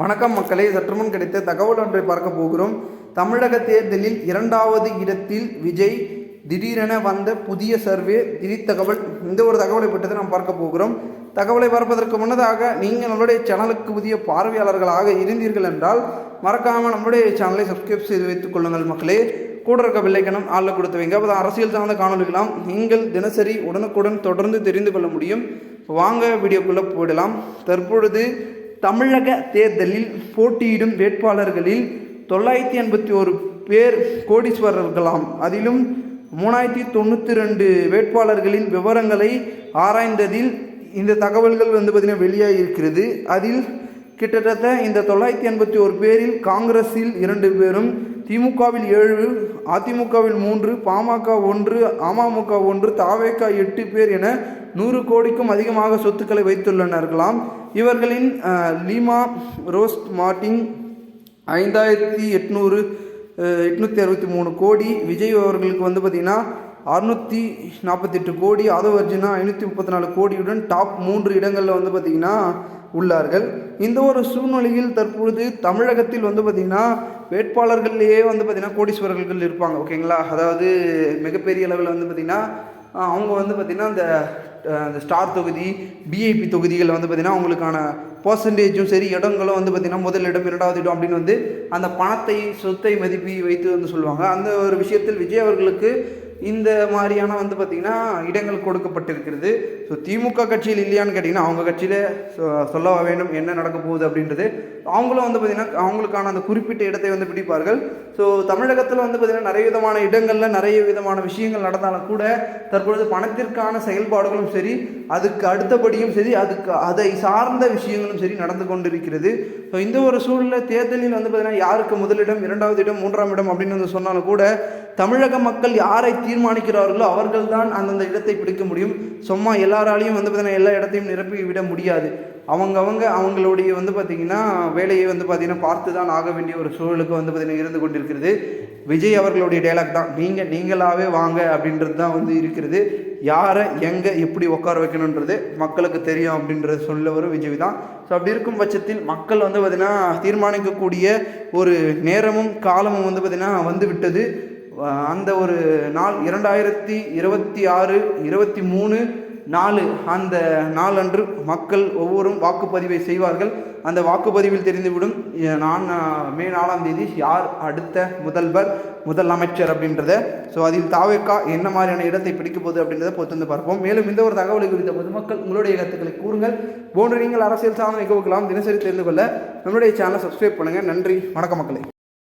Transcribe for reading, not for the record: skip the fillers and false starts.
வணக்கம் மக்களே, சற்றுமுன் கிடைத்த தகவல் ஒன்றை பார்க்க போகிறோம். தமிழக தேர்தலில் 2வது இடத்தில் விஜய். திடீரென வந்த புதிய சர்வே திடீர் தகவல். இந்த ஒரு தகவலை பற்றி நாம் பார்க்க போகிறோம். தகவலை பார்ப்பதற்கு முன்னதாக நீங்கள் நம்மளுடைய சேனலுக்கு புதிய பார்வையாளர்களாக இருந்தீர்கள் என்றால் மறக்காமல் நம்மளுடைய சேனலை சப்ஸ்கிரைப் செய்து வைத்துக் கொள்ளுங்கள் மக்களே. கூட இருக்க பெல்லைக்கனம் ஆளில் கொடுத்து வைங்க. அப்போ அரசியல் சார்ந்த காணொலிகளாம் நீங்கள் தினசரி உடனுக்குடன் தொடர்ந்து தெரிந்து கொள்ள முடியும். வாங்க வீடியோக்குள்ளே போயிடலாம். தற்பொழுது தமிழக தேர்தலில் போட்டியிடும் வேட்பாளர்களில் 981 பேர் கோடீஸ்வரர்களாம். அதிலும் 3092 வேட்பாளர்களின் விவரங்களை ஆராய்ந்ததில் இந்த தகவல்கள் பார்த்திங்கன்னா வெளியாக இருக்கிறது. அதில் கிட்டத்தட்ட இந்த 981 பேரில் காங்கிரஸில் 2 பேரும், திமுகவில் 7, அதிமுகவில் 3, பாமக 1, அமமுக 1, தவேக 8 பேர் என 100 கோடிக்கும் அதிகமாக சொத்துக்களை வைத்துள்ளனர்களாம். இவர்களின் லீமா ரோஸ் மார்ட்டின் 5863 கோடி, விஜய் அவர்களுக்கு பார்த்திங்கன்னா 648 கோடி, ஆதவ அர்ஜுனா 534 கோடியுடன் டாப் 3 இடங்களில் பார்த்திங்கன்னா உள்ளார்கள். இந்த ஒரு சூழ்நிலையில் தற்பொழுது தமிழகத்தில் பார்த்திங்கன்னா வேட்பாளர்கள்லேயே பார்த்திங்கன்னா கோடீஸ்வரர்கள் இருப்பாங்க. ஓகேங்களா, அதாவது மிகப்பெரிய அளவில் பார்த்திங்கன்னா அவங்க பார்த்திங்கன்னா இந்த ஸ்டார் தொகுதி, பிஐபி தொகுதிகளில் பார்த்திங்கன்னா அவங்களுக்கான பர்சன்டேஜும் சரி, இடங்களும் பார்த்திங்கன்னா முதல் இடம் 2வது இடம் அப்படின்னு அந்த பணத்தை சொத்தை மதிப்பி வைத்து சொல்லுவாங்க. அந்த ஒரு விஷயத்தில் விஜய் அவர்களுக்கு இந்த மாதிரியான பார்த்திங்கன்னா இடங்கள் கொடுக்கப்பட்டிருக்கிறது. ஸோ திமுக கட்சியில் இல்லையான்னு கேட்டிங்கன்னா அவங்க கட்சியில் சொல்ல வேண்டும் என்ன நடக்க போகுது அப்படின்றது. அவங்களும் பார்த்திங்கன்னா அவங்களுக்கான அந்த குறிப்பிட்ட இடத்தை பிடிப்பார்கள். ஸோ தமிழகத்தில் பார்த்திங்கன்னா நிறைய விதமான இடங்களில் நிறைய விதமான விஷயங்கள் நடந்தாலும் கூட தற்பொழுது பணத்திற்கான செயல்பாடுகளும் சரி, அதுக்கு அடுத்தபடியும் சரி, அதை சார்ந்த விஷயங்களும் சரி நடந்து கொண்டிருக்கிறது. ஸோ இந்த ஒரு சூழ்நிலை தேர்தலில் பார்த்திங்கன்னா யாருக்கு முதலிடம், 2வது இடம், 3ஆம் இடம் அப்படின்னு சொன்னாலும் கூட தமிழக மக்கள் யாரை தீர்மானிக்கிறார்களோ அவர்கள் தான் அந்தந்த இடத்தை பிடிக்க முடியும். சும்மா எல்லாராலையும் பார்த்திங்கன்னா எல்லா இடத்தையும் நிரப்பி விட முடியாது. அவங்களுடைய பார்த்திங்கன்னா வேலையை பார்த்திங்கன்னா பார்த்து தான் ஆக வேண்டிய ஒரு சூழலுக்கு பார்த்திங்கன்னா இருந்து கொண்டிருக்கிறது. விஜய் அவர்களுடைய டைலாக் தான் நீங்களாகவே வாங்க அப்படின்றது தான் இருக்கிறது. யாரை எங்கே எப்படி உட்கார வைக்கணுன்றது மக்களுக்கு தெரியும் அப்படின்றது சொல்ல வரும் விஜய் தான். ஸோ அப்படி இருக்கும் பட்சத்தில் மக்கள் பார்த்திங்கன்னா தீர்மானிக்கக்கூடிய ஒரு நேரமும் காலமும் பார்த்திங்கன்னா வந்து விட்டது. அந்த ஒரு நாள் 2026 23/4 அந்த நாள் அன்று மக்கள் ஒவ்வொரும் வாக்குப்பதிவை செய்வார்கள். அந்த வாக்குப்பதிவில் தெரிந்துவிடும் மே 4ஆம் தேதி யார் அடுத்த முதலமைச்சர் அப்படின்றத. ஸோ அதில் தவேக என்ன மாதிரியான இடத்தை பிடிக்க போகுது அப்படின்றத பொறுத்து பார்ப்போம். மேலும் இந்த ஒரு தகவலை குறித்த பொதுமக்கள் உங்களுடைய கருத்துக்களை கூறுங்கள். போன்று நீங்கள் அரசியல் சார்ந்த நிகழ்வுகளாம் தினசரி தெரிந்து கொள்ள நம்மளுடைய சேனலை சப்ஸ்கிரைப் பண்ணுங்கள். நன்றி, வணக்கம் மக்களே.